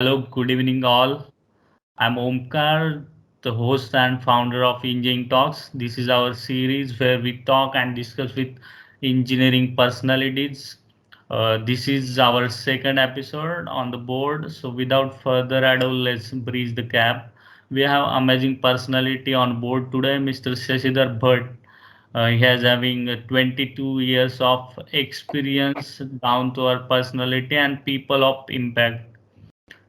Hello, good evening, all. I'm Omkar, the host and founder of Engineering Talks. This is our series where we talk and discuss with engineering personalities. This is our second episode on the board. So, without further ado, let's bridge the gap. We have amazing personality on board today, Mr. Shashidhar Bhat. He has having 22 years of experience down to our personality and people of impact,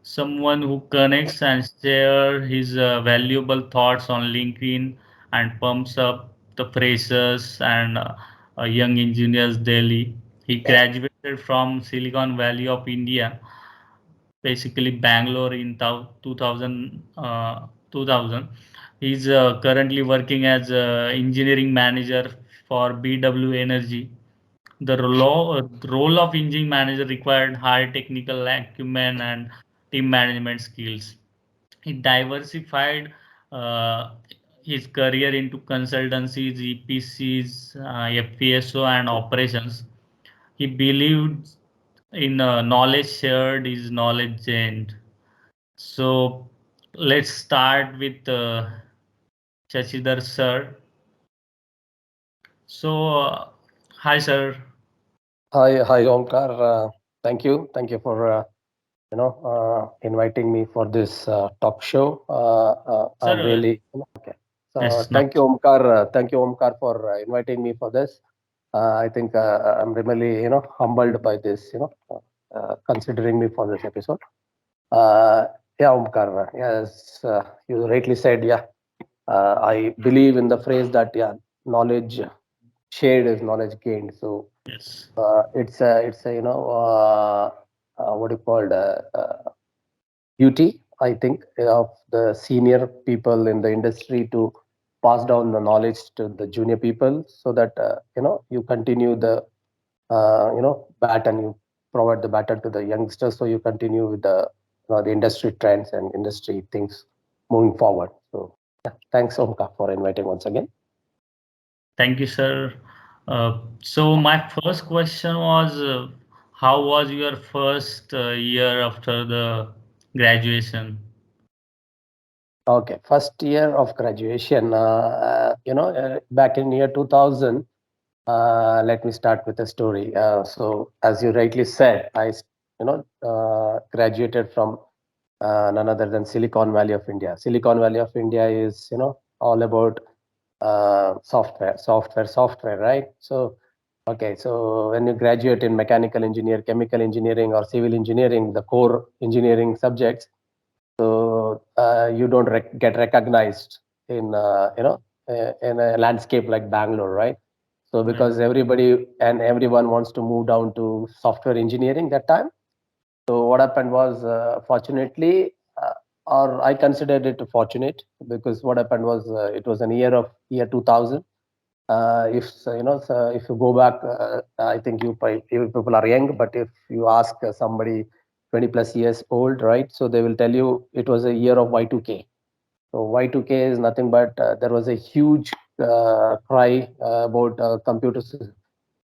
someone who connects and shares his valuable thoughts on LinkedIn and pumps up the freshers and young engineers daily. He graduated from Silicon Valley of India, basically Bangalore in 2000. He's currently working as engineering manager for BW Energy. The role of engineering manager required high technical acumen and team management skills. He diversified uh, his career into consultancies, EPCs, FPSO, and operations. He believed in knowledge shared is knowledge gained. So let's start with Shashidhar sir. So, hi sir. Hi, Omkar. Thank you for inviting me for this talk show. I'm Sir, really okay. So yes, nice. thank you, Omkar, for inviting me for this. I think I'm really humbled by this. Considering me for this episode. Uh, yeah, Omkar. Yes, you rightly said. Yeah, I believe in the phrase that knowledge shared is knowledge gained. So Yes. it's a what do you call it, duty, I think, of the senior people in the industry to pass down the knowledge to the junior people so that you continue the baton, you provide the baton to the youngsters, so you continue with the industry trends and industry things moving forward. So yeah, thanks, Omka, for inviting once again. Thank you, sir. So my first question was, how was your first year after the graduation? Okay, first year of graduation. Back in year 2000, let me start with a story. So, as you rightly said, graduated from none other than Silicon Valley of India. Silicon Valley of India is, all about software, right? So, okay, so when you graduate in mechanical engineer, chemical engineering, or civil engineering, the core engineering subjects, so you don't get recognized in in a landscape like Bangalore, right? So Right. because everybody and everyone wants to move down to software engineering that time. So what happened was, fortunately, or I considered it fortunate, because what happened was, it was an year 2000. If so, so if you go back, I think you people are young, but if you ask somebody 20 plus years old, right? So they will tell you it was a year of Y2K. So Y2K is nothing but, there was a huge cry about computers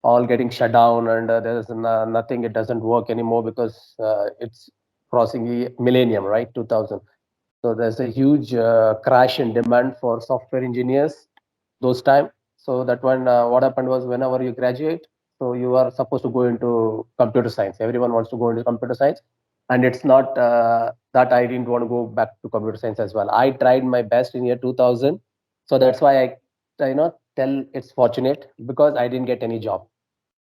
all getting shut down, and there's nothing, it doesn't work anymore because it's crossing the millennium, right? 2000. So there's a huge crash in demand for software engineers those time. So that one, what happened was, whenever you graduate, so you are supposed to go into computer science. Everyone wants to go into computer science, and it's not that I didn't want to go back to computer science as well. I tried my best in year 2000, so that's why I tell it's fortunate, because I didn't get any job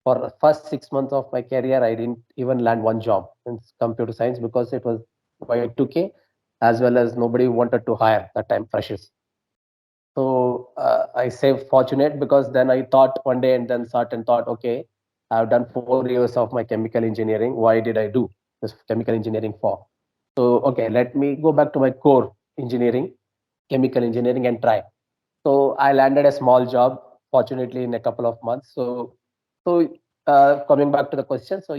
for the first 6 months of my career. I didn't even land one job in computer science because it was Y2K, as well as nobody wanted to hire that time freshers. So I say fortunate, because then I thought one day, and then sat and thought, okay, I've done 4 years of my chemical engineering. Why did I do this chemical engineering for? So okay, let me go back to my core engineering, chemical engineering, and try. So I landed a small job, fortunately, in a couple of months. So coming back to the question, so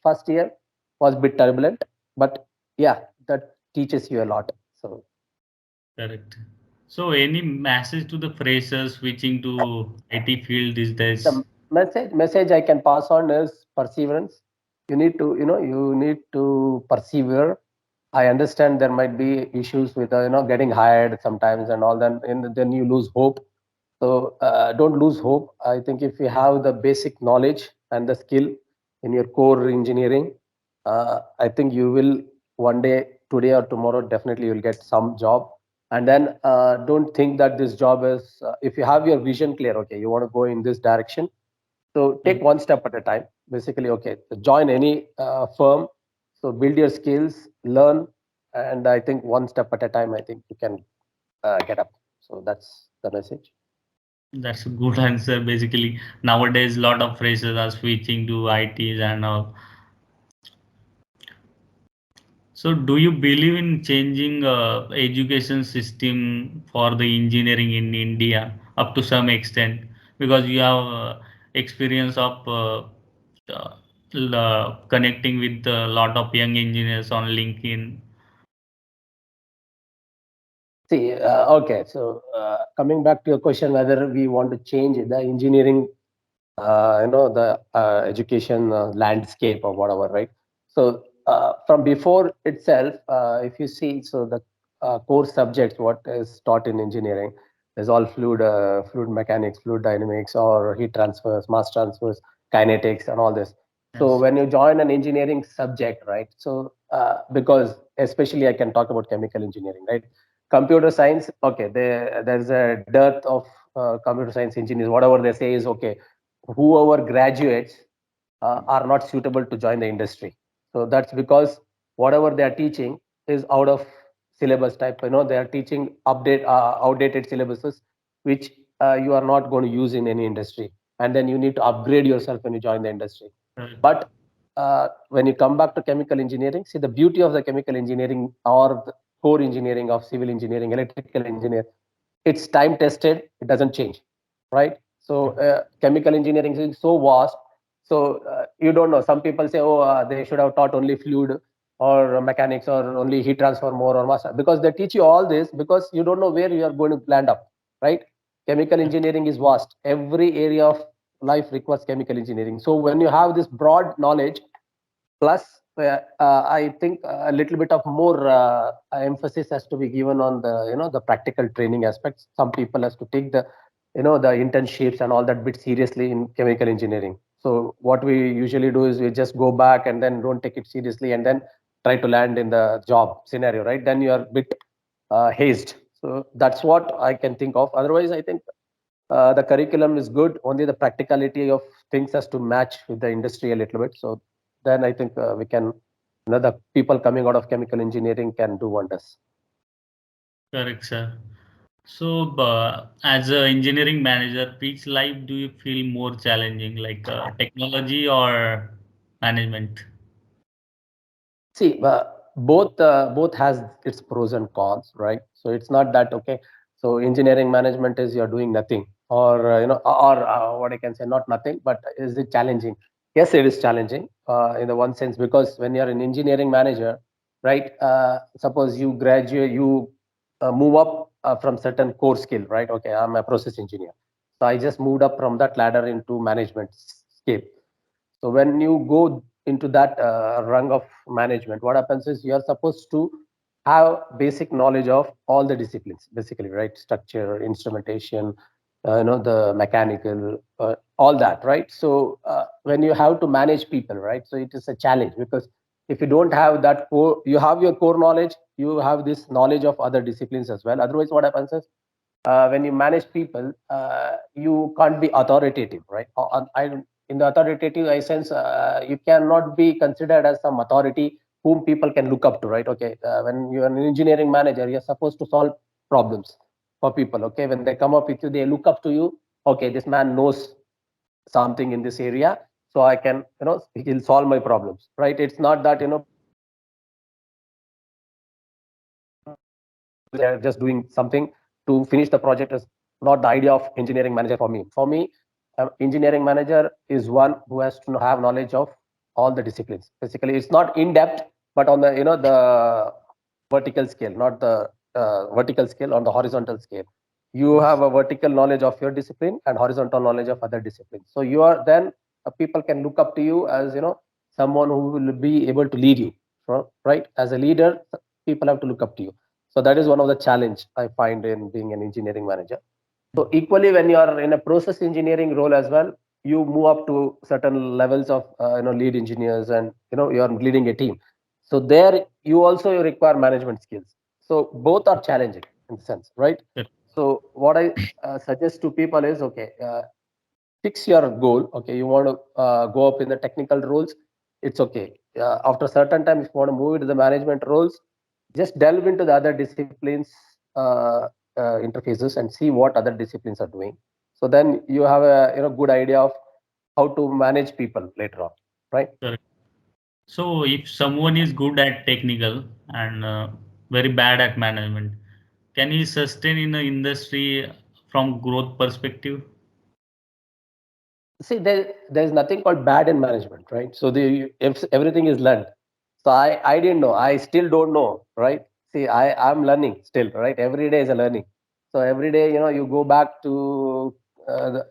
first year was a bit turbulent, but yeah, that teaches you a lot. So Correct. So, any message to the freshers switching to IT field these days? the message I can pass on is perseverance. You need to persevere. I understand there might be issues with getting hired sometimes and all. Then you lose hope. So don't lose hope. I think if you have the basic knowledge and the skill in your core engineering, I think you will one day, today or tomorrow, definitely you'll get some job. And then don't think that this job is. If you have your vision clear, okay, you want to go in this direction. So take Mm. one step at a time. Basically, okay, so join any firm. So build your skills, learn, and I think one step at a time. I think you can get up. So that's the message. That's a good answer. Basically, nowadays, lot of freshers are switching to ITs and all. So, do you believe in changing education system for the engineering in India up to some extent? Because you have experience of connecting with a lot of young engineers on LinkedIn. See, okay. So coming back to your question, whether we want to change the engineering, the education landscape or whatever, right? So from before itself, if you see, so the core subjects what is taught in engineering is all fluid mechanics, fluid dynamics, or heat transfers, mass transfers, kinetics, and all this. So Yes. when you join an engineering subject, right? So because especially I can talk about chemical engineering, right? Computer science, okay, there's a dearth of computer science engineers. Whatever they say is okay. Whoever graduates are not suitable to join the industry. So that's because whatever they are teaching is out of syllabus type. They are teaching outdated syllabuses, which you are not going to use in any industry. And then you need to upgrade yourself when you join the industry. Correct. But when you come back to chemical engineering, see the beauty of the chemical engineering or the core engineering of civil engineering, electrical engineer, it's time tested, it doesn't change, right? So chemical engineering is so vast. So you don't know, some people say, oh, they should have taught only fluid or mechanics or only heat transfer more or mass, because they teach you all this because you don't know where you are going to land up, right? Chemical engineering is vast. Every area of life requires chemical engineering. So when you have this broad knowledge, plus I think a little bit of more emphasis has to be given on the practical training aspects. Some people has to take the internships and all that bit seriously in chemical engineering. So what we usually do is we just go back and then don't take it seriously and then try to land in the job scenario, right? Then you are a bit hazed. So that's what I can think of. Otherwise, I think the curriculum is good. Only the practicality of things has to match with the industry a little bit. So then I think we can, the people coming out of chemical engineering can do wonders. Correct, sir. So, as a engineering manager, which life do you feel more challenging, like technology or management? See, both has its pros and cons, right? So it's not that okay. So engineering management is you're doing nothing, or what I can say, not nothing, but is it challenging? Yes, it is challenging in the one sense, because when you're an engineering manager, right? Suppose you graduate, you move up from certain core skill, right? Okay, I'm a process engineer, so I just moved up from that ladder into management scale. So when you go into that rung of management, what happens is you are supposed to have basic knowledge of all the disciplines, basically, right? Structure, instrumentation, the mechanical, all that, right? So when you have to manage people, right? So it is a challenge, because if you don't have that core, you have your core knowledge, you have this knowledge of other disciplines as well. Otherwise, what happens is when you manage people, you can't be authoritative, right? In the authoritative sense, you cannot be considered as some authority whom people can look up to, right? Okay, when you're an engineering manager, you're supposed to solve problems for people. Okay, when they come up with you, they look up to you. Okay, this man knows something in this area, so I can, he'll solve my problems, right? It's not that people are just doing something to finish the project. Is not the idea of engineering manager for me. For me, engineering manager is one who has to have knowledge of all the disciplines. Basically, it's not in depth, but on the vertical scale, not the vertical scale, on the horizontal scale. You have Yes. a vertical knowledge of your discipline and horizontal knowledge of other disciplines. So you are then people can look up to you as someone who will be able to lead you, right? As a leader, people have to look up to you. So that is one of the challenge I find in being an engineering manager. So equally, when you are in a process engineering role as well, you move up to certain levels of lead engineers, and you are leading a team. So there you also require management skills. So both are challenging in the sense, right? Correct. So what I suggest to people is, okay, fix your goal. Okay, you want to go up in the technical roles, it's okay. After a certain time, if you want to move into the management roles, just delve into the other disciplines uh, interfaces and see what other disciplines are doing. So then you have a good idea of how to manage people later on, right? Correct. So if someone is good at technical and very bad at management, can he sustain in the industry from growth perspective? See, there's nothing called bad in management, right? So if everything is learned. So I didn't know, I still don't know, right? See, I'm learning still, right? Every day is a learning. So every day, you go back to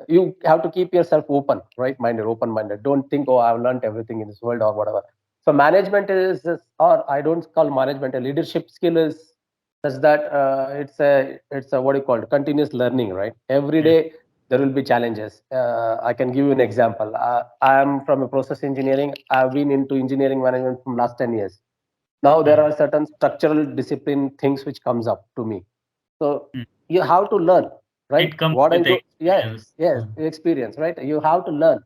you have to keep yourself open minded. Don't think, oh, I've learned everything in this world or whatever. So management or I don't call management, a leadership skill is such that it's a what do you call it, continuous learning, right? Every Yes. day there will be challenges. I can give you an example. I am from a process engineering. I've been into engineering management from last 10 years. Now there Mm. are certain structural discipline things which comes up to me. So Mm. you have to learn, right? It comes What I with do, yeah, experience. yes, experience, right? You have to learn,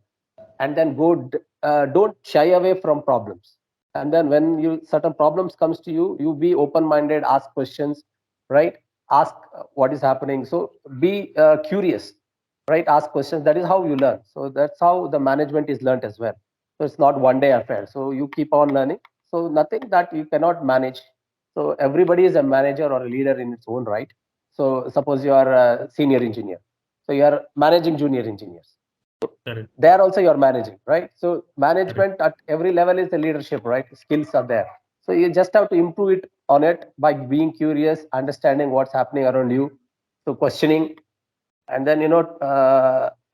and then don't shy away from problems. And then when you certain problems comes to you, you be open minded, ask questions, right? Ask what is happening. So be curious, right? Ask questions. That is how you learn. So that's how the management is learned as well. So it's not one day affair. So you keep on learning. So nothing that you cannot manage. So everybody is a manager or a leader in its own right. So suppose you are a senior engineer, so you are managing junior engineers. Correct. There also you're managing, right? So Correct. management at every level is the leadership, right? Skills are there. So you just have to improve it on it by being curious, understanding what's happening around you, so questioning. And then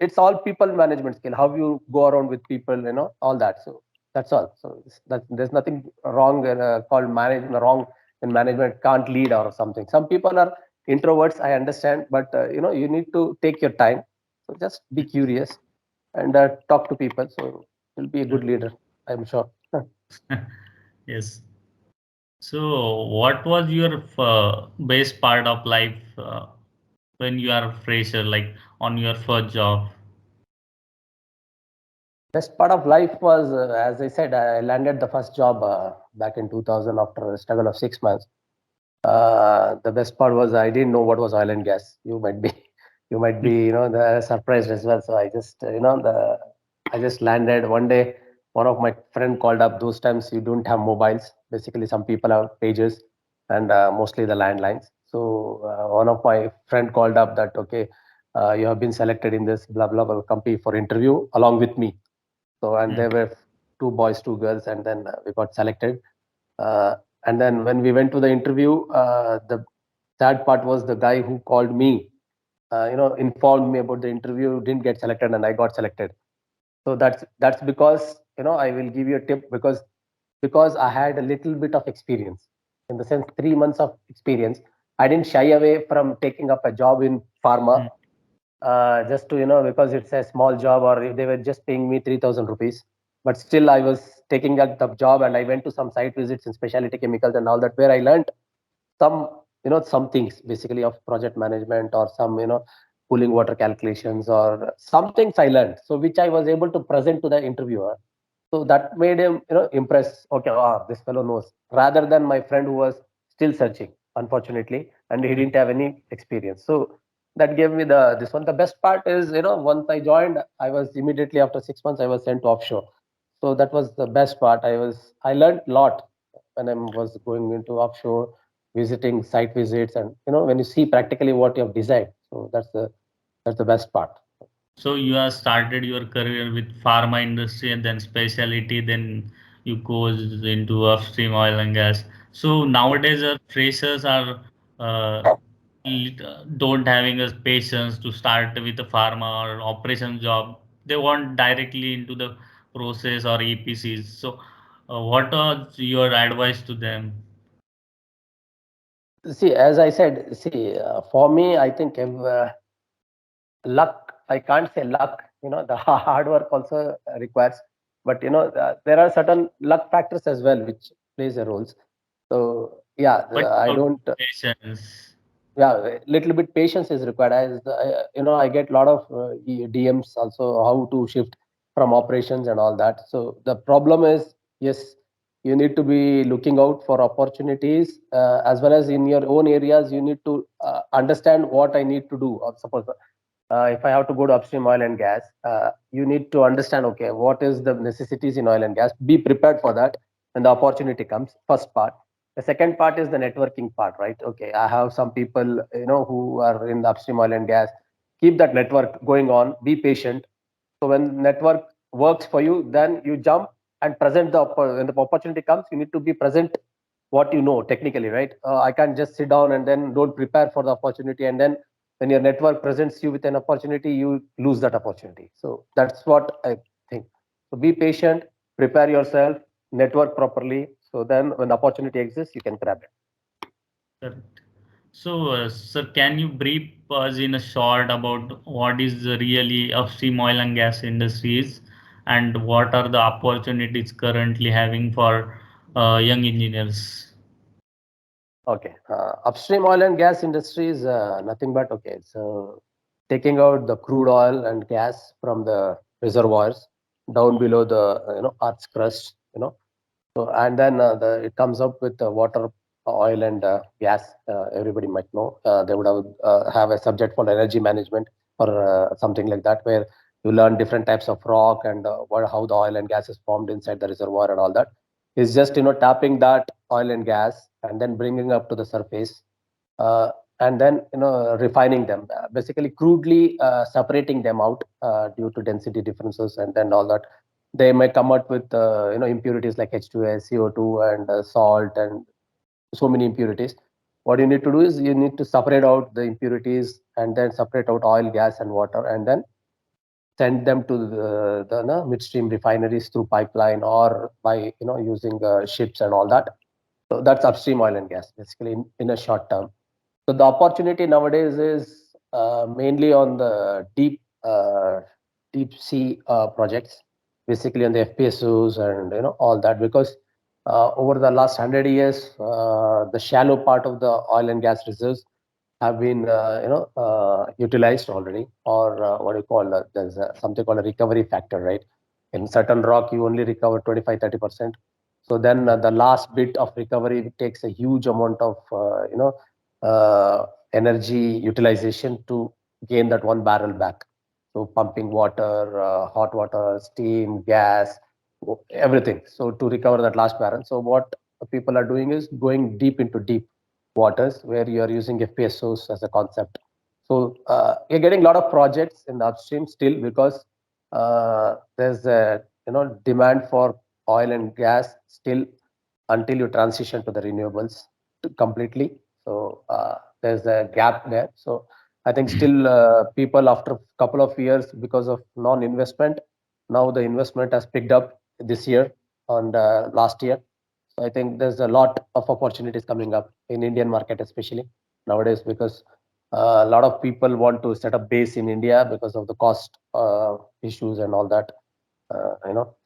it's all people management skill, how you go around with people, all that. So that's all. So there's nothing wrong called management wrong in management, can't lead or something. Some people are introverts, I understand, but you need to take your time. So just be curious and talk to people. So you'll be a good Correct. leader, I'm sure. Yes. So, what was your best part of life when you are a fresher, like on your first job? Best part of life was, as I said, I landed the first job back in 2000 after a struggle of 6 months. The best part was I didn't know what was oil and gas. You might be, you might be, surprised as well. So I just, I just landed one day. One of my friend called up. Those times you don't have mobiles. Basically, some people have pages, and mostly the landlines. So one of my friend called up that, okay, you have been selected in this blah blah blah company for interview along with me. So and Mm. there were two boys, two girls, and then we got selected. Uh, and then when we went to the interview, the sad part was the guy who called me, informed me about the interview, didn't get selected, and I got selected. So that's because I will give you a tip, because I had a little bit of experience, in the sense 3 months of experience. I didn't shy away from taking up a job in pharma, Mm. just to because it's a small job, or if they were just paying me 3,000 rupees. But still I was taking up the job, and I went to some site visits in specialty chemicals and all that, where I learned some some things basically of project management, or some cooling water calculations, or some things I learned, so which I was able to present to the interviewer. So that made him impress. Okay, this fellow knows, rather than my friend who was still searching, unfortunately, and he Mm. didn't have any experience. So that gave me the this one. The best part is, once I joined, I was immediately after 6 months I was sent to offshore. So that was the best part. I learned a lot when I was going into offshore, visiting site visits, and when you see practically what you have designed. So that's the best part. So you have started your career with pharma industry and then specialty, then you goes into upstream oil and gas. So nowadays, freshers are don't having a patience to start with a pharma or operation job. They want directly into the process or EPCs. So, what are your advice to them? See, as I said, see, for me, I think luck, I can't say luck, the hard work also requires, but there are certain luck factors as well which plays a role. So yeah, But I without don't, patience. yeah, a little bit patience is required. As I get a lot of DMs also how to shift from operations and all that. So the problem is, yes, you need to be looking out for opportunities, as well as in your own areas you need to understand what I need to do. Suppose if I have to go to upstream oil and gas, you need to understand, okay, what is the necessities in oil and gas. Be prepared for that when the opportunity comes. First part. The second part is the networking part, right? Okay, I have some people, who are in the upstream oil and gas. Keep that network going on. Be patient. So when network works for you, then you jump and present when the opportunity comes. You need to be present what you know technically, right? I can't just sit down and then don't prepare for the opportunity, and then when your network presents you with an opportunity, you lose that opportunity. So that's what I think. So be patient, prepare yourself, network properly. So then when the opportunity exists, you can grab it. Correct. So, sir, can you brief us in a short about what is the really upstream oil and gas industries and what are the opportunities currently having for young engineers? Okay. Upstream oil and gas industry is nothing but, okay, so taking out the crude oil and gas from the reservoirs down below the earth's crust, so, and then it comes up with water, oil, and gas. Everybody might know. They would have a subject for energy management or something like that, where you learn different types of rock and how the oil and gas is formed inside the reservoir and all that. It's just tapping that oil and gas and then bringing up to the surface, uh, and then refining them. Basically, crudely separating them out due to density differences and then all that. They may come out with impurities like H2S, CO2, and salt, and so many impurities. What you need to do is you need to separate out the impurities and then separate out oil, gas, and water, and then send them to the midstream refineries through pipeline or by using ships and all that. So that's upstream oil and gas, basically in a short term. So the opportunity nowadays is mainly on the deep sea projects, basically on the FPSOs and all that, because over the last 100 years, the shallow part of the oil and gas reserves have been utilized already, or what do you call there's something called a recovery factor, right? In certain rock, you only recover 25-30%. So then the last bit of recovery takes a huge amount of energy utilization to gain that 1 barrel back. So pumping water, hot water, steam, gas, everything. So to recover that last barrel. So what people are doing is going deep into deep waters where you are using FPSOs as a concept. So you're getting a lot of projects in the upstream still because there's a demand for oil and gas still until you transition to the renewables completely. So there's a gap there. So I think still people after a couple of years because of non-investment, now the investment has picked up this year and last year. So I think there's a lot of opportunities coming up in Indian market, especially nowadays, because a lot of people want to set up base in India because of the cost issues and all that.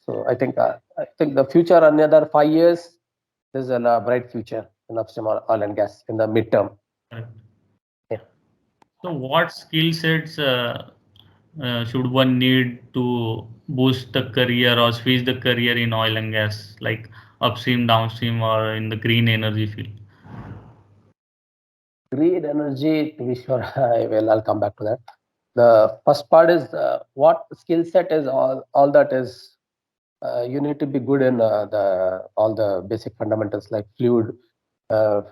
So I think the future another 5 years, there's a bright future in upstream oil and gas in the midterm. Correct. Yeah. So, what skill sets should one need to boost the career or switch the career in oil and gas, like upstream, downstream, or in the green energy field? Green energy, to be sure, I'll come back to that. The first part is what skill set is all that is. You need to be good in the all the basic fundamentals like fluid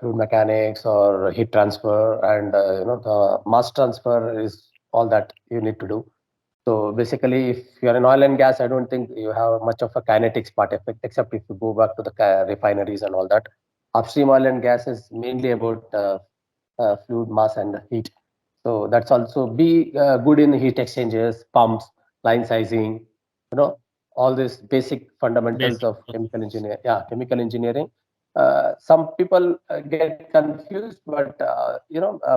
mechanics or heat transfer, and the mass transfer is all that you need to do. So basically, if you're in oil and gas, I don't think you have much of a kinetics part effect, except if you go back to the refineries and all that. Upstream oil and gas is mainly about fluid mass and heat. So that's also be good in heat exchangers, pumps, line sizing, all these basic fundamentals Basic of chemical process. engineer. Yeah, chemical engineering. some people get confused, but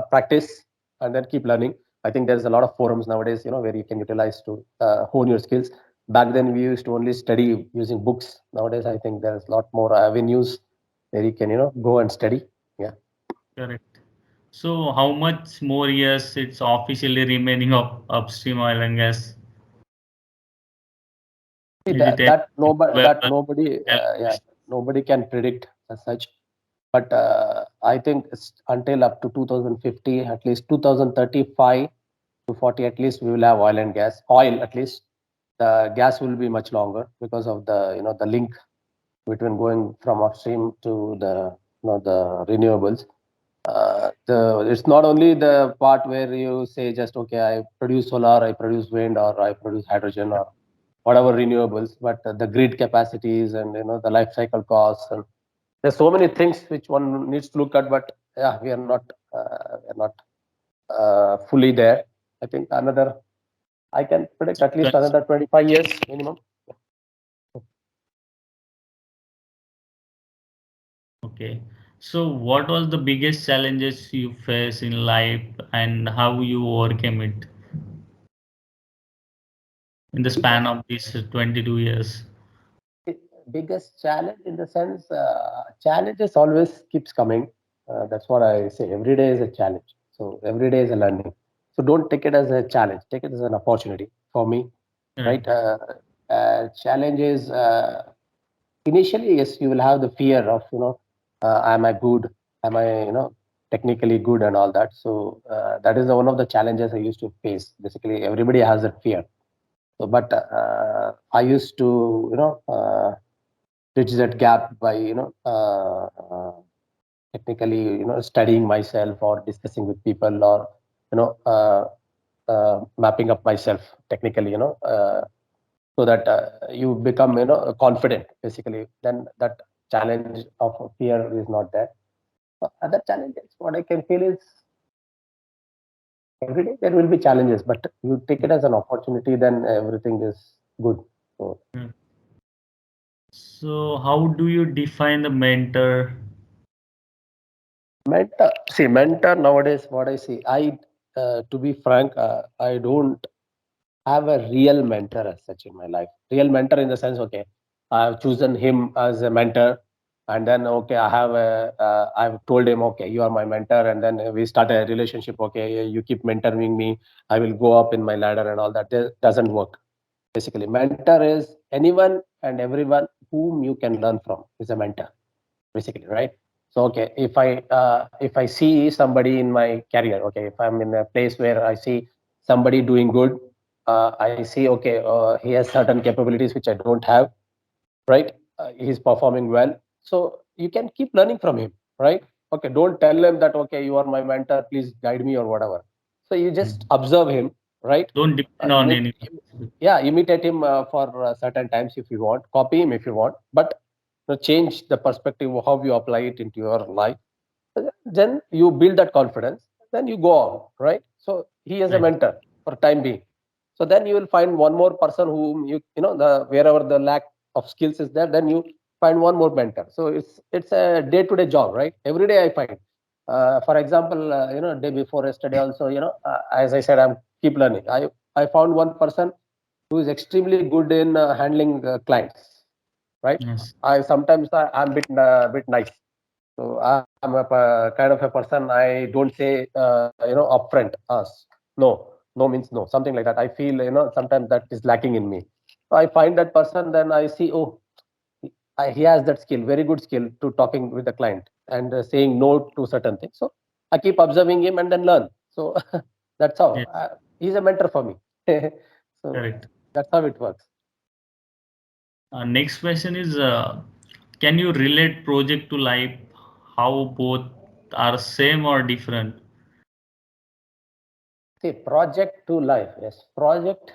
practice and then keep learning. I think there's a lot of forums nowadays, where you can utilize to hone your skills. Back then we used to only study using books. Nowadays I think there's a lot more avenues where you can go and study. Yeah. Correct. So how much more years it's officially remaining of upstream oil and gas? See, Is it that November? nobody, yeah, nobody can predict as such. But I think it's until up to 2050, at least 2035 to 40, at least we will have oil and gas. Oil, at least the gas will be much longer because of the link between going from upstream to the renewables. It's not only the part where you say just okay, I produce solar, I produce wind, or I produce hydrogen, or whatever renewables, but the grid capacities and the life cycle costs, and there's so many things which one needs to look at. But yeah, we are not fully there. I think I can predict at least Cons- another 25 years minimum. Okay. So what was the biggest challenges you face in life and how you overcame it in the span Biggest of these 22 years? biggest challenge in the sense, challenges always keeps coming. That's what I say. Every day is a challenge. So every day is a learning. So don't take it as a challenge. Take it as an opportunity for me, right? Correct. Challenge is, initially, yes, you will have the fear of, am I good? Am I, technically good and all that. So that is one of the challenges I used to face. Basically, everybody has that fear. So, but I used to, bridge that gap by, technically, studying myself or discussing with people, or, mapping up myself technically, so that you become, confident basically. Then that challenge of fear is not there. Other challenges, what I can feel is every day there will be challenges, but you take it as an opportunity, then everything is good. So Mm. So how do you define the mentor? mentor nowadays, what I see, to be frank, I don't have a real mentor as such in my life. Real mentor in the sense, okay, I've chosen him as a mentor, and then okay, I've told him, okay, you are my mentor, and then we start a relationship. Okay, you keep mentoring me, I will go up in my ladder and all that. That doesn't work. Basically, mentor is anyone and everyone whom you can learn from is a mentor, basically, right? So okay, if I see somebody in my career, okay, if I'm in a place where I see somebody doing good, I see, okay, he has certain capabilities which I don't have, right? He's performing well, so you can keep learning from him, right? Okay, don't tell him that okay, you are my mentor, please guide me or whatever. So you just Mm. observe him, right? Don't depend You on meet, anyone. yeah, imitate him for certain times if you want, copy him if you want, but change the perspective of how you apply it into your life. Then you build that confidence, then you go on, right? So he is a Right. mentor for time being. So then you will find one more person whom you know the wherever the lack of skills is there, then you find one more mentor. So it's a day to day job, right? Every day I find, for example, day before yesterday also, as I said, I'm keep learning. I found one person who is extremely good in handling clients, right? Yes. I'm bit nice. So I'm kind of a person. I don't say upfront us. No, no means no. Something like that. I feel sometimes that is lacking in me. So I find that person. Then I see, oh, he has that skill, very good skill to talking with the client and saying no to certain things. So I keep observing him and then learn. So that's how Yes. he's a mentor for me. So Correct. that's how it works. Next question is, can you relate project to life? How both are same or different? See, project to life. Yes, project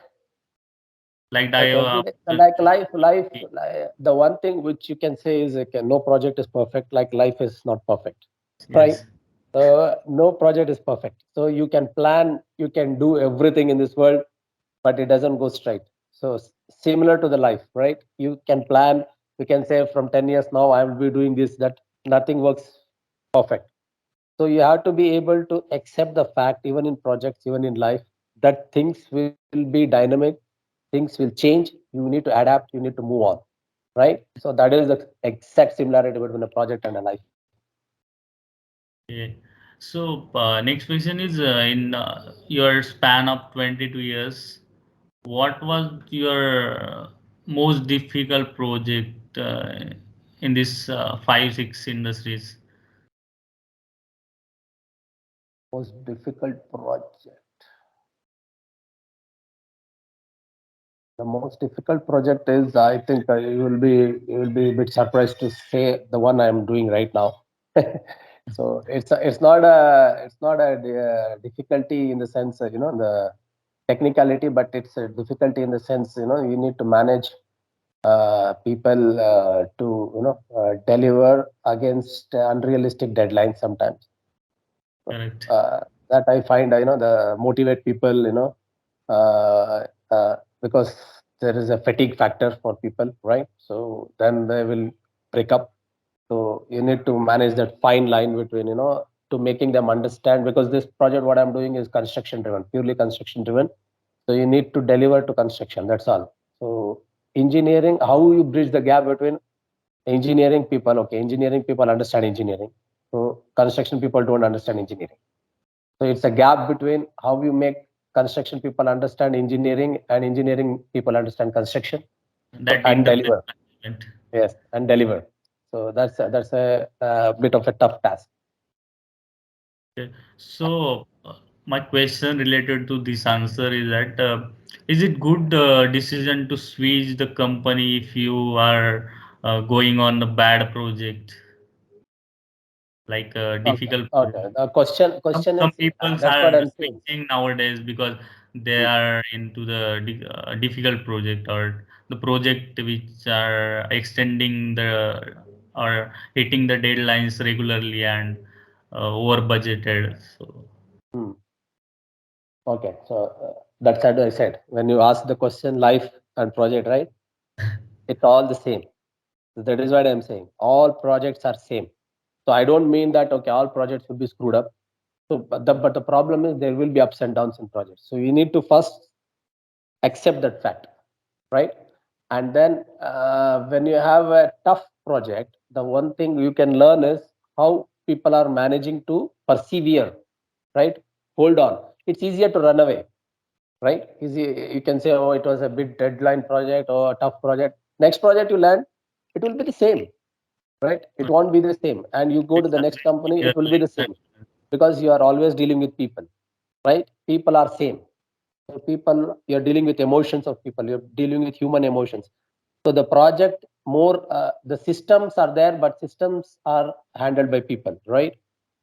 Like like I, every day, like life, the one thing which you can say is okay, no project is perfect, like life is not perfect, right? yes, No project is perfect, so you can plan, you can do everything in this world, but it doesn't go straight. So similar to the life, right? You can plan, you can say from 10 years now I will be doing this, that, Nothing works perfect. So you have to be able to accept the fact, even in projects, even in life, that things will be dynamic, things will change. You need to adapt, you need to move on, right? So that is the exact similarity between a project and a life. Okay. So, next question is in your span of 22 years, what was your most difficult project in this 5, 6 industries? Most difficult project. The most difficult project is, I think, you will be a bit surprised to say the one I am doing right now. So it's not a difficulty in the sense, the technicality, but it's a difficulty in the sense, you need to manage people to deliver against unrealistic deadlines sometimes. Correct. uh, that I find, the motivate people, uh, uh, because there is a fatigue factor for people, right? So then they will break up. So you need to manage that fine line between, to making them understand, because this project what I'm doing is construction driven, purely construction driven. So you need to deliver to construction. That's all. So engineering, how you bridge the gap between engineering people? Okay, engineering people understand engineering. So construction people don't understand engineering. So it's a gap between how you make construction people understand engineering and engineering people understand construction. So That and internet deliver, management. yes, and deliver. So that's a bit of a tough task. Okay. So, my question related to this answer is that is it good decision to switch the company if you are going on a bad project, like a Okay, difficult okay. project? The question Some is, people that's what are I'm saying. switching nowadays because they Hmm. are into the difficult project or the project which are extending the or hitting the deadlines regularly and over budgeted. So Hmm. Okay, so that's what I said. When you ask the question, life and project, right? It's all the same. So that is what I'm saying. All projects are same. So I don't mean that okay, all projects will be screwed up. So, but the problem is there will be ups and downs in projects. So you need to first accept that fact, right? And then when you have a tough project, the one thing you can learn is how people are managing to persevere, right? Hold on. It's easier to run away, right? Easy, you can say, oh, it was a big deadline project or a tough project. Next project you land, it will be the same, right? It won't be the same. And you go to it's the a next company, your it will be life the same, partner. because you are always dealing with people, right? People are same. So people, you're dealing with emotions of people, you're dealing with human emotions. So the project more, the systems are there, but systems are handled by people, right?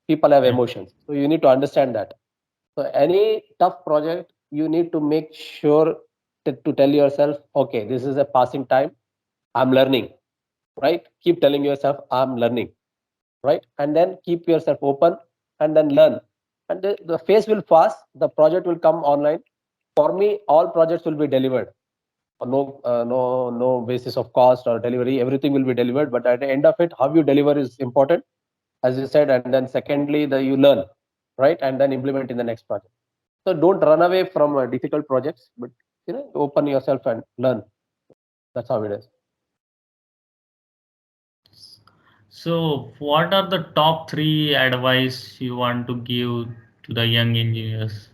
People have Yeah. emotions. So you need to understand that. So any tough project, you need to make sure to tell yourself, okay, this is a passing time. I'm learning, right? Keep telling yourself, I'm learning, right? And then keep yourself open and then learn. And the phase will pass, the project will come online. For me, all projects will be delivered. No basis of cost or delivery. Everything will be delivered. But at the end of it, how you deliver is important, as you said. And then secondly, the you learn, right? And then implement in the next project. So don't run away from difficult projects, but open yourself and learn. That's how it is. So, what are the top three advice you want to give to the young engineers?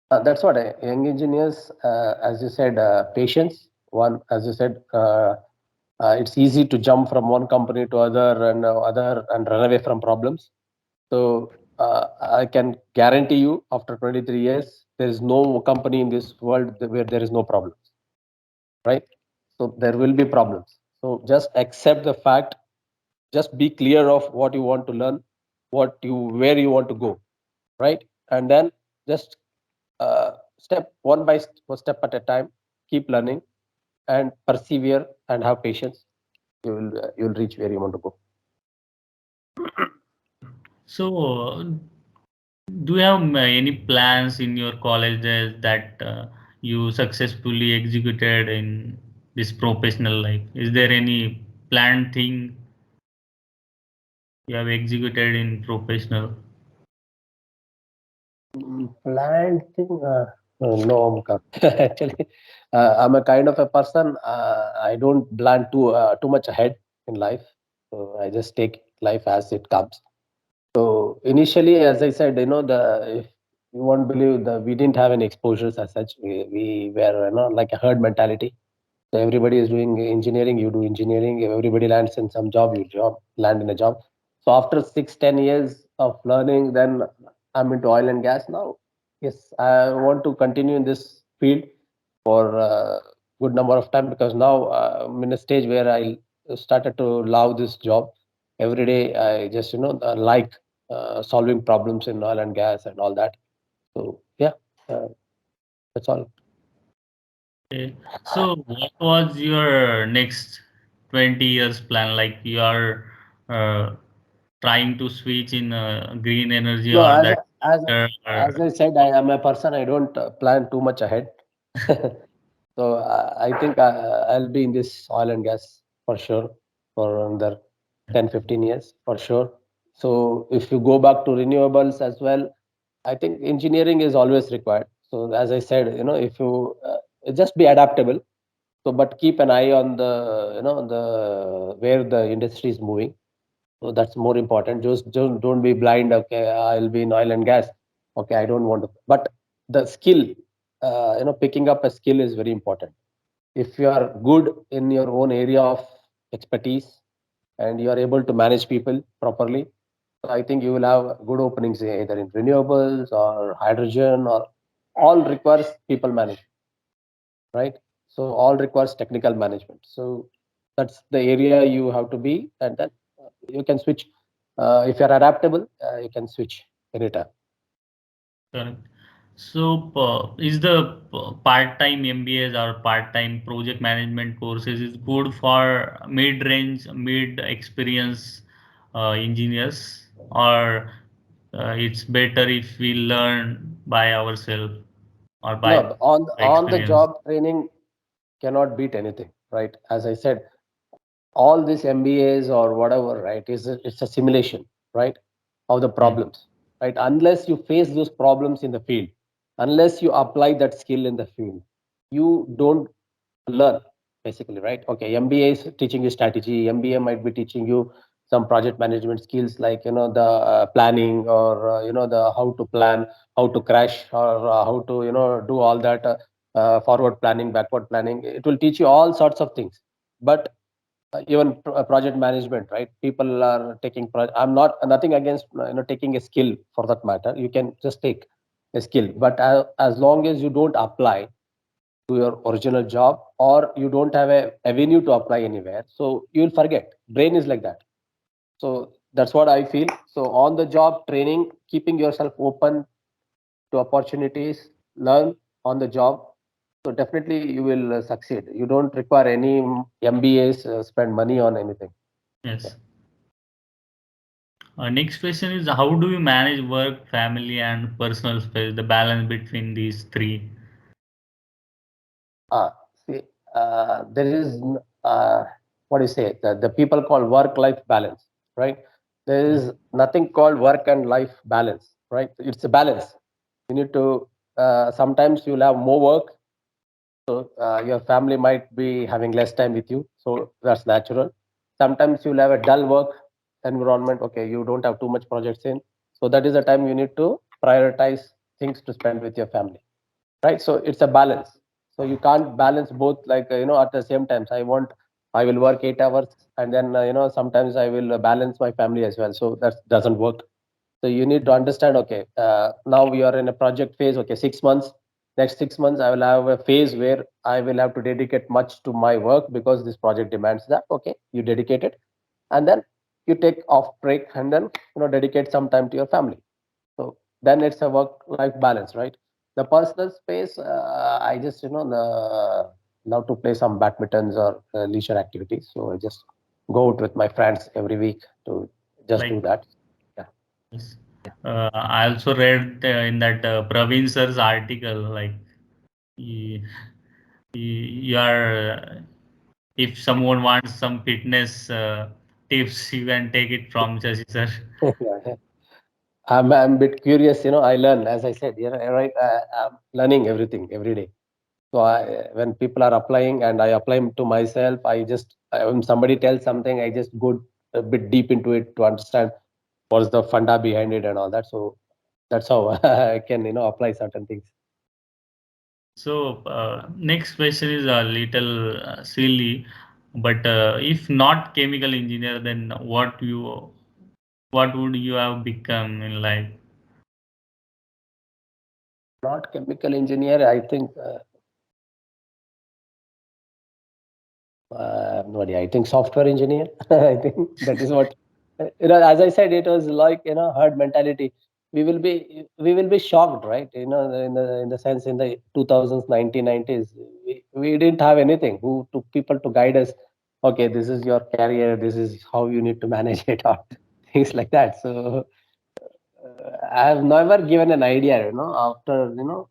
That's what young engineers, as you said, patience. One, as you said, it's easy to jump from one company to other and run away from problems. So I can guarantee you, after 23 years, there is no company in this world where there is no problems, right? So there will be problems. So just accept the fact. Just be clear of what you want to learn, where you want to go, right? And then just step one by step at a time. Keep learning and persevere and have patience. You'll reach where you want to go. So, do you have any plans in your colleges that you successfully executed in this professional life? Is there any planned thing? you have executed in professional? Planned thing? No, Omkar. Actually, I'm a kind of a person. I don't plan too much ahead in life. So I just take life as it comes. So initially, as I said, if you won't believe, we didn't have any exposures as such. We were, like a herd mentality. So everybody is doing engineering, you do engineering. If everybody lands in some job, land in a job. So after 6-10 years of learning, then I'm into oil and gas now. Yes, I want to continue in this field for a good number of time, because now I'm in a stage where I started to love this job. Every day I just like solving problems in oil and gas and all that. So yeah, uh, that's all. Okay. So what was your next 20 years plan? Like you are uh, trying to switch in green energy No, or as that as as or I said, I am a person. I don't plan too much ahead. So I think I'll be in this oil and gas for sure for another 10-15 years for sure. So if you go back to renewables as well, I think engineering is always required. So as I said, if you just be adaptable. So but keep an eye on the where the industry is moving. So that's more important. Just don't be blind. Okay, I'll be in oil and gas. Okay, I don't want to. But the skill, picking up a skill is very important. If you are good in your own area of expertise and you are able to manage people properly, so I think you will have good openings either in renewables or hydrogen, or all requires people management, right? So all requires technical management. So that's the area you have to be, and then you can switch. If you're adaptable, you can switch anytime. correct. So is the part-time MBAs or part-time project management courses is good for mid-range, mid-experience engineers, or it's better if we learn by ourselves or No, by on the experience? job training cannot beat anything, right? As I said, all these MBAs or whatever, right, it's a simulation, right, of the Mm. problems, right? Unless you face those problems in the field, unless you apply that skill in the field, you don't learn, basically, right? Okay, MBA is teaching you strategy. MBA might be teaching you some project management skills, like the planning, or the how to plan, how to crash, or how to do all that, forward planning, backward planning. It will teach you all sorts of things. But even project management, right? People are taking I'm not nothing against taking a skill for that matter. You can just take a skill, but as long as you don't apply to your original job, or you don't have a avenue to apply anywhere, so you'll forget. Brain is like that. So that's what I feel. So on the job training, keeping yourself open to opportunities, learn on the job, so definitely you will succeed. You don't require any MBAs, spend money on anything. Yeah. Yes. Next question is how do you manage work, family, and personal space, the balance between these three? Ah, see, there is what do you say? The people call work-life balance, right? There Yeah. is nothing called work and life balance, right? It's a balance. You need to. Sometimes you'll have more work, so your family might be having less time with you, so that's natural. Sometimes you'll have a dull work environment. Okay, you don't have too much projects in, so that is the time you need to prioritize things to spend with your family, right? So it's a balance. So you can't balance both, like at the same times. I will work 8 hours, and then sometimes I will balance my family as well. So that doesn't work. So you need to understand, okay, now we are in a project phase. Okay, 6 months. Next 6 months I will have a phase where I will have to dedicate much to my work, because this project demands that. Okay, you dedicate it, and then you take off break, and then dedicate some time to your family. So then it's a work life balance, right? The personal space, I just love to play some badmintons or leisure activities. So I just go out with my friends every week to just do Like, that. Yeah. yes. I also read in that Praveen sir's article, like, you, you are, if someone wants some fitness tips you can take it from Shashi sir. Yeah. I'm a bit curious, I learn, as I said, right? I'm learning everything every day. So when people are applying and I apply to myself, when somebody tells something, I just go a bit deep into it to understand what's the funda behind it and all that. So that's how I can, apply certain things. So next question is a little silly, but if not chemical engineer, then what would you have become in life? Not chemical engineer, I think. Nobody. I think software engineer. I think that is what. As I said, it was like herd mentality. We will be shocked, right? In the sense in the 2000s, 1990s, we didn't have anything. Who took people to guide us? Okay, this is your career. This is how you need to manage it, or things like that. So I have never given an idea.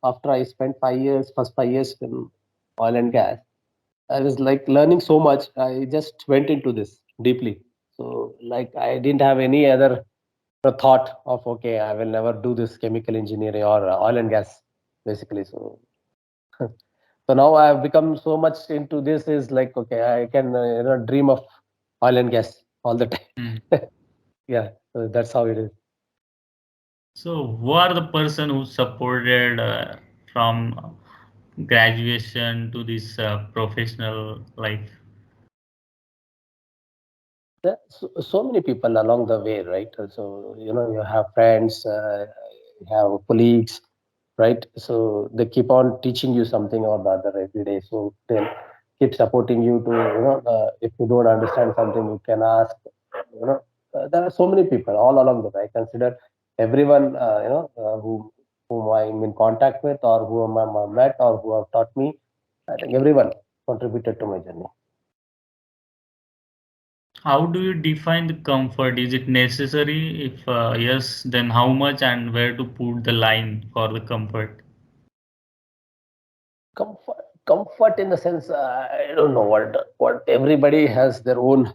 After I spent 5 years, first 5 years in oil and gas. I was like learning so much. I just went into this deeply. So like I didn't have any other thought of okay, I will never do this chemical engineering or oil and gas basically. So so now I have become so much into this is like okay, I can dream of oil and gas all the Hmm. time. Yeah, so that's how it is. So who are the person who supported from graduation to this professional life? So many people along the way, right? So you have friends, you have colleagues, right? So they keep on teaching you something or the other every day. So they'll keep supporting you to if you don't understand something, you can ask. You know, there are so many people all along the way. I consider everyone whom I'm in contact with or whom I'm met or who have taught me. I think everyone contributed to my journey. How do you define the comfort? Is it necessary? If yes, then how much and where to put the line for the comfort? Comfort in the sense I don't know what everybody has their own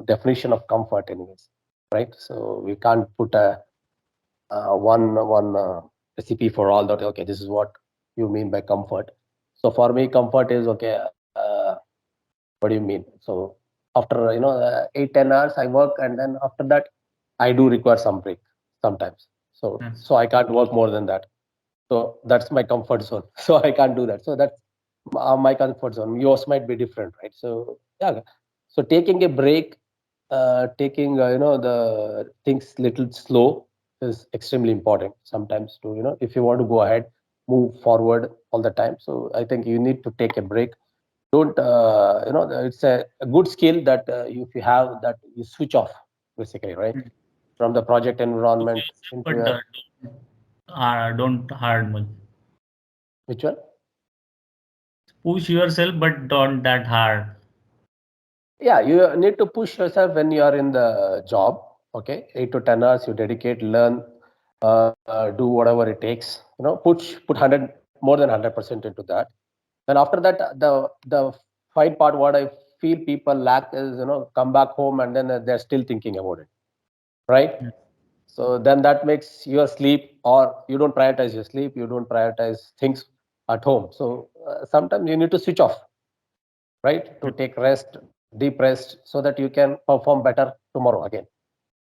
definition of comfort anyways, right? So we can't put a one recipe for all that. Okay, this is what you mean by comfort. So for me comfort is okay, what do you mean? So after 8-10 hours I work, and then after that I do require some break sometimes. so Yes. so I can't work more than that. So that's my comfort zone. So I can't do that. So that's my comfort zone. Yours might be different, right? So yeah. So taking a break, taking the things little slow is extremely important sometimes to if you want to go ahead, move forward all the time. So I think you need to take a break. Don't it's a good skill that if you have that you switch off basically, right, Mm. from the project Push environment yourself, into but a don't hard much. which one. Push yourself, but don't that hard. Yeah, you need to push yourself when you are in the job. Okay, 8 to 10 hours you dedicate, learn, do whatever it takes. Put 100 more than 100% into that. Then after that, the fight part, what I feel people lack is come back home and then they're still thinking about it, right? Mm. So then that makes your sleep, or you don't prioritize your sleep, you don't prioritize things at home. So sometimes you need to switch off, right? To take rest, deep rest, so that you can perform better tomorrow again.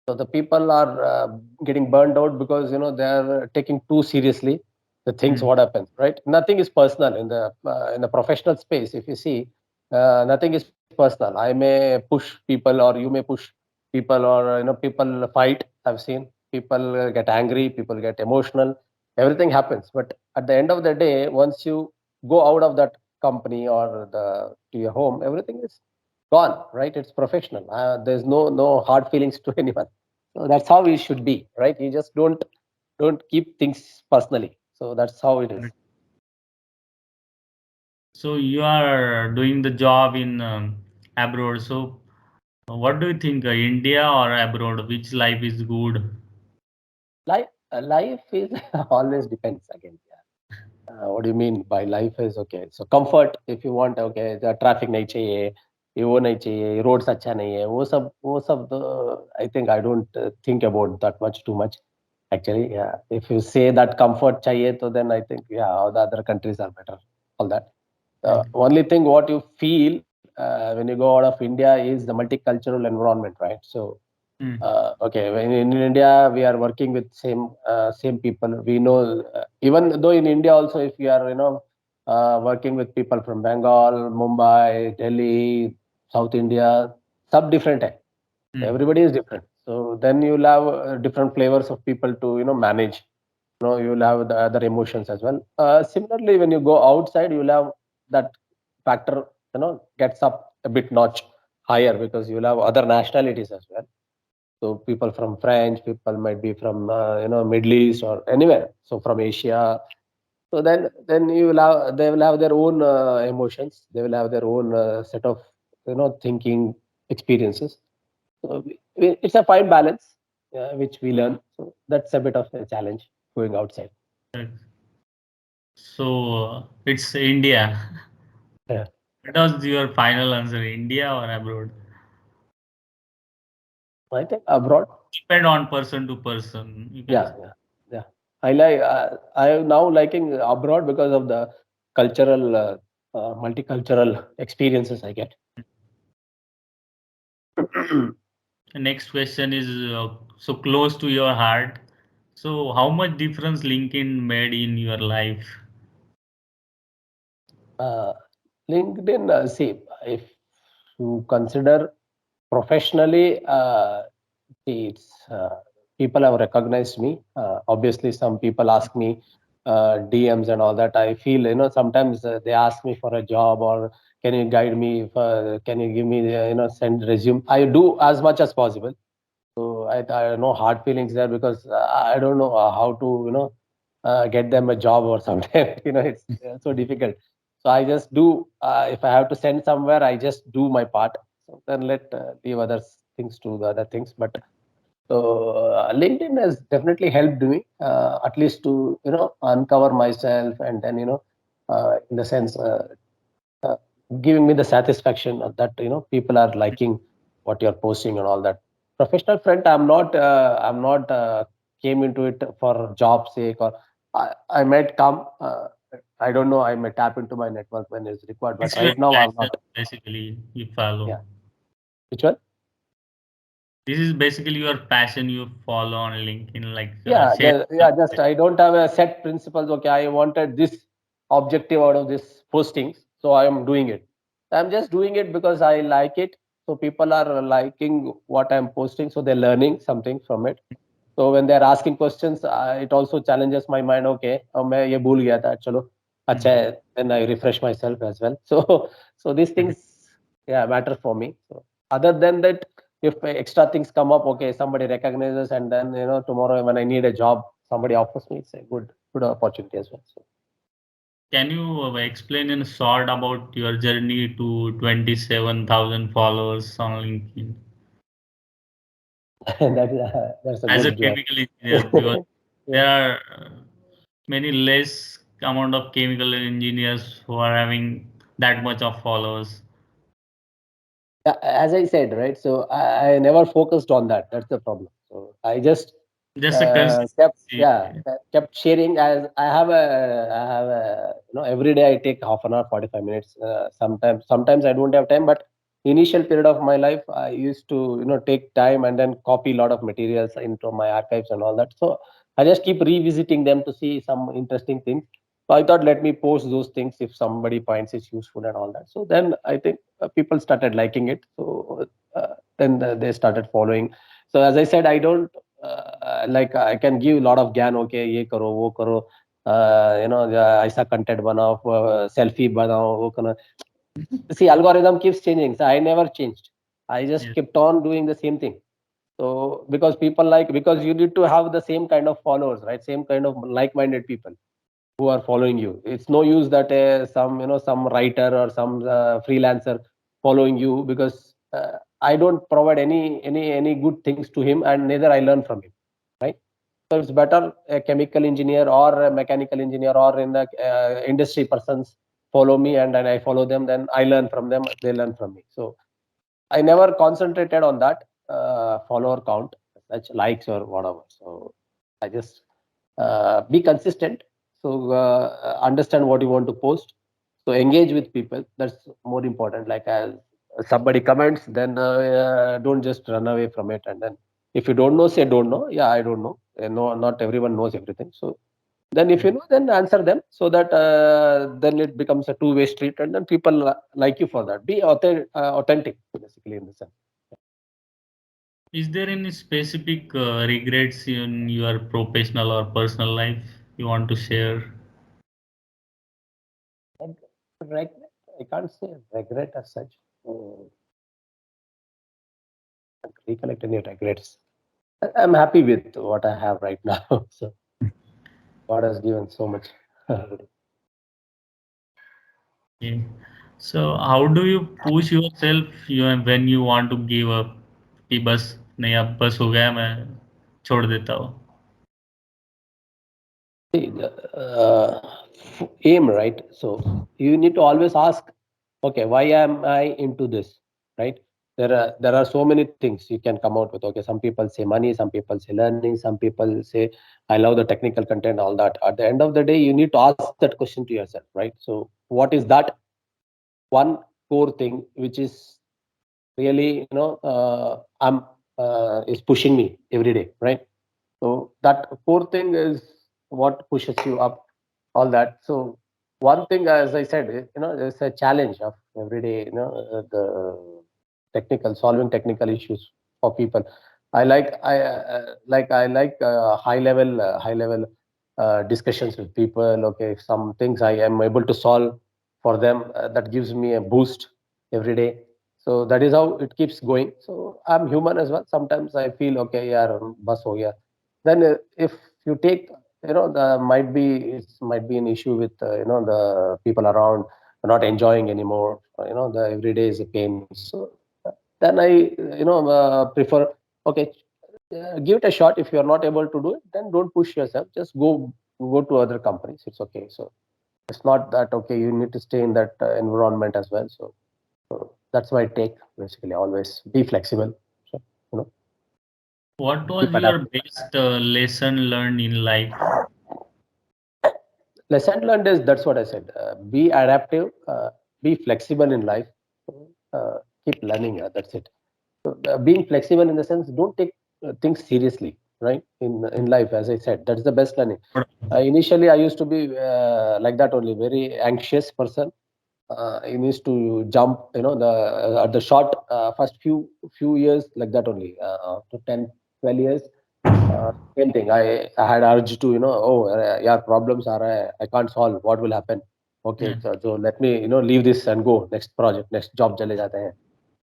So the people are getting burned out because they're taking too seriously the things Mm. what happens, right? Nothing is personal in the professional space. If you see, nothing is personal. I may push people, or you may push people, or people fight. I've seen people get angry, people get emotional. Everything happens, but at the end of the day, once you go out of that company or the to your home, everything is gone, right? It's professional. There's no hard feelings to anyone. So that's how it should be, right? You just don't keep things personally. So that's how it is. Correct. So you are doing the job in abroad. So what do you think, India or abroad? Which life is good? Life is always depends again. What do you mean by life is okay? So comfort, if you want, okay, the traffic nahi chahiye, ये वो नहीं चाहिए, roads अच्छा नहीं है, वो सब I think I don't think about that much too much actually. Yeah, if you say that comfort चाहिए, तो then I think yeah, all the other countries are better, all that. The Mm. only thing what you feel when you go out of India is the multicultural environment, right? So Mm. okay, in India we are working with same people. We know even though in India also, if you are working with people from Bengal, Mumbai, Delhi, South India, sub different hai. Mm. Everybody is different. So then you'll have different flavors of people to manage. You'll have the other emotions as well. Similarly, when you go outside, you'll have that factor gets up a bit notch higher because you'll have other nationalities as well. So people from French, people might be from Middle East or anywhere. So from Asia. So then they will have their own emotions. They will have their own set of thinking experiences. So it's a fine balance which we learn. So that's a bit of a challenge going outside. Right. So it's India. Yeah. What was your final answer, India or abroad? I think abroad. Depend on person to person, you can Yeah, say. yeah, yeah. I am now liking abroad because of the cultural, multicultural experiences I get. The next question is so close to your heart. So how much difference LinkedIn made in your life? uh, LinkedIn, see, if you consider professionally, see, it's people have recognized me. Obviously, some people ask me DMs and all that. I feel sometimes they ask me for a job or can you guide me? Can you give me send resume? I do as much as possible. So I know hard feelings there because I don't know how to get them a job or something. It's so difficult. So I just do. If I have to send somewhere, I just do my part. So then let leave other things to the other things. But so LinkedIn has definitely helped me at least to uncover myself and then in the sense uh, giving me the satisfaction of that people are liking what you're posting and all that. Professional front, I'm not came into it for job sake or I might come I don't know, I may tap into my network when it's required, This but is your right now I'm passion, not. basically, you Yeah, follow. which one? This is basically your passion you follow on LinkedIn, like Yeah, share. yeah, just I don't have a set principles. Okay, I wanted this objective out of this postings, so I am doing it. I'm just doing it because I like it. So people are liking what I'm posting, so they're learning something from it. So when they're asking questions, it also challenges my mind. Okay, मैं ये भूल गया था, चलो अच्छा Mm. है. Then I refresh myself as well. So these things, yeah, matter for me. So other than that, if extra things come up, okay, somebody recognizes, and then tomorrow when I need a job, somebody offers me, it's a good opportunity as well. So Can you explain in short about your journey to 27,000 followers on LinkedIn that's a as a good job. chemical engineer? Because Yeah. there are many less amount of chemical engineers who are having that much of followers. Yeah, as I said, right? So I never focused on that. That's the problem. So I just Just a kept, consistency. yeah, kept sharing. As I have a every day I take half an hour, 45 minutes. Sometimes I don't have time, but initial period of my life I used to take time and then copy a lot of materials into my archives and all that. So I just keep revisiting them to see some interesting things. So I thought, let me post those things if somebody finds it useful and all that. So then I think people started liking it. So then they started following. So as I said, I don't like I can give a lot of ज्ञान. Okay, ये करो वो करो, ऐसा content बनाओ, selfie बनाओ, वो करो. See, algorithm keeps changing. So I never changed. I just Yes. kept on doing the same thing. So because people like, because you need to have the same kind of followers, right? Same kind of like-minded people who are following you. It's no use that some writer or some freelancer following you because I don't provide any good things to him, and neither I learn from him, right? So it's better a chemical engineer or a mechanical engineer or in the industry persons follow me and then I follow them. Then I learn from them. They learn from me. So I never concentrated on that follower count, such likes or whatever. So I just be consistent. So understand what you want to post. So engage with people. That's more important. Like as somebody comments, then don't just run away from it. And then if you don't know, say don't know. Yeah, I don't know. No, not everyone knows everything. So then if you know, then answer them so that then it becomes a two-way street, and then people like you for that. Be authentic, basically, in the sense. Is there any specific regrets in your professional or personal life you want to share? And regret, I can't say regret as such. Can't recollect any regrets. I'm happy with what I have right now. So God has given so much. Okay. So how do you push yourself when you want to give up कि बस नहीं अब बस हो गया मैं छोड़ देता हूँ. See, aim, right? So you need to always ask, okay, why am I into this, right? There are so many things you can come out with. Okay, some people say money, some people say learning, some people say I love the technical content, all that. At the end of the day, you need to ask that question to yourself, right? So what is that one core thing which is really, I'm is pushing me every day, right? So that core thing is what pushes you up, all that. So one thing, as I said, there's a challenge of every day, the technical solving technical issues for people. I like high level discussions with people. Okay, some things I am able to solve for them, that gives me a boost every day. So that is how it keeps going. So I'm human as well. Sometimes I feel okay, yeah, bus ho gaya. Then if you take, the might be an issue with the people around not enjoying anymore. The every day is a pain. So then I prefer, okay, give it a shot. If you are not able to do it, then don't push yourself. Just go to other companies. It's okay. So it's not that, okay, you need to stay in that environment as well. So that's my take. Basically, always be flexible. So, you know What was keep your adapting. best lesson learned in life? Lesson learned is, that's what I said. Be adaptive, be flexible in life, uh, keep learning. That's it. So, being flexible in the sense, don't take things seriously, right? In life, as I said, that's the best learning. Initially, I used to be like that only, very anxious person. He needs to jump, the at the short first few years, like that only, to 10, 12 years. Same thing. I had urge to, oh, yeah, problems are, I can't solve. What will happen? Okay, Hmm. so let me, leave this and go. Next project, next job चले जाते हैं.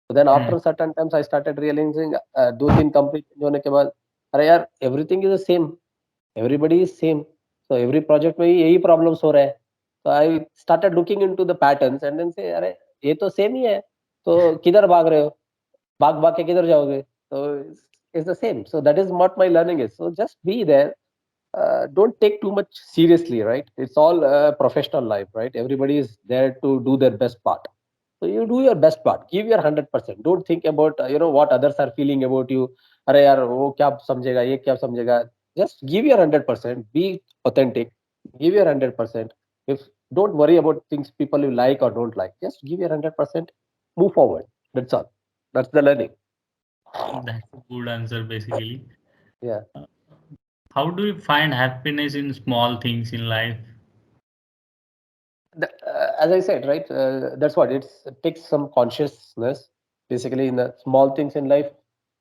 So then Hmm. after certain times, I started realizing, दो तीन company change होने के बाद, अरे यार, everything is the same. Everybody is same. So every project में यही problems हो रहे हैं. So I started looking into the patterns and then say, अरे ये तो same ही है. तो किधर भाग रहे हो? भाग भाग के किधर जाओगे? So it's the same. So that is what my learning is. So just be there. Don't take too much seriously, right? It's all professional life, right? Everybody is there to do their best part. So you do your best part. Give your 100%. Don't think about what others are feeling about you. अरे यार वो क्या समझेगा, ये क्या समझेगा. Just give your 100%. Be authentic. Give your 100%. If don't worry about things people you like or don't like. Just give your 100%. Move forward. That's all. That's the learning. That's a good answer, basically. Yeah. How do you find happiness in small things in life? As I said, right, that's what it takes some consciousness, basically, in the small things in life.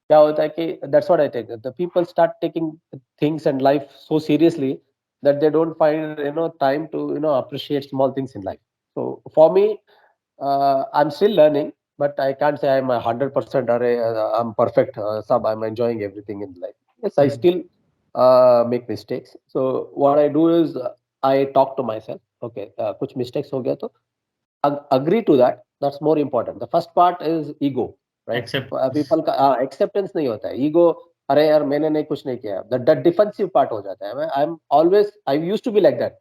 क्या होता है कि that's what I take. The people start taking things and life so seriously that they don't find time to appreciate small things in life. So for me, I'm still learning, but I can't say I'm 100% or I'm perfect. I'm enjoying everything in life. Yes, I Hmm. still make mistakes. So what I do is I talk to myself. Okay, कुछ mistakes हो गया तो agree to that. That's more important. The first part is ego, right? Acceptance. People का acceptance नहीं होता है. Ego, अरे यार मैंने नहीं कुछ नहीं किया. That defensive part हो जाता है. I'm always, I used to be like that.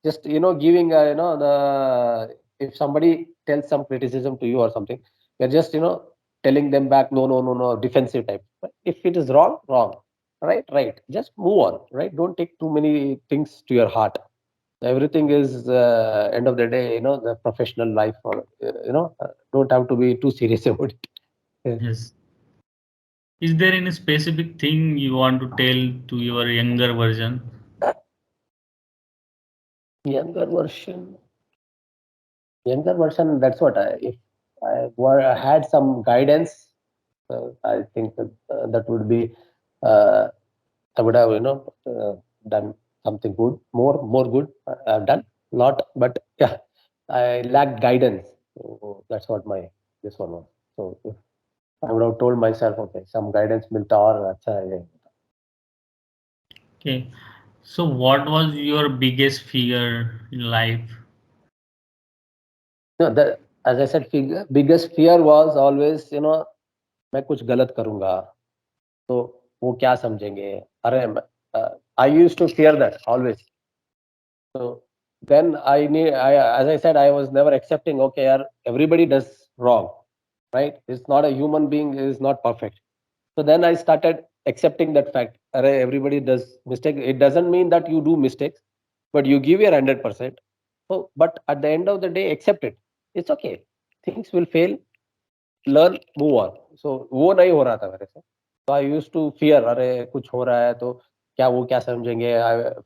Just giving the if somebody tells some criticism to you or something, you're just telling them back, no, no, no, no, defensive type. But if it is wrong, wrong, right, right. Just move on, right? Don't take too many things to your heart. Everything is end of the day, the professional life, or don't have to be too serious about it. Yeah. Yes. Is there any specific thing you want to tell to your younger version? Younger version, that's what if I had some guidance, I think that would be, uh, I would have, done something good, more good. I've done lot, but yeah, I lacked guidance. So that's what my this one was. So if I would have told myself, okay, some guidance milta aur acha hai. Okay. So what was your biggest fear in life? No, as I said, biggest fear was always, मैं कुछ गलत करूंगा तो वो क्या समझेंगे. अरे, I used to fear that always. So then as I said, I was never accepting, okay, yaar, everybody does wrong, right? It's not a human being is not perfect. So then I started accepting that fact. Array, everybody does mistake. It doesn't mean that you do mistakes, but you give your 100%. So, but at the end of the day, accept it. It's okay. Things will fail. Learn, move on. So वो नहीं हो रहा था मेरे से. So I used to fear, अरे कुछ हो रहा है तो क्या वो क्या समझेंगे.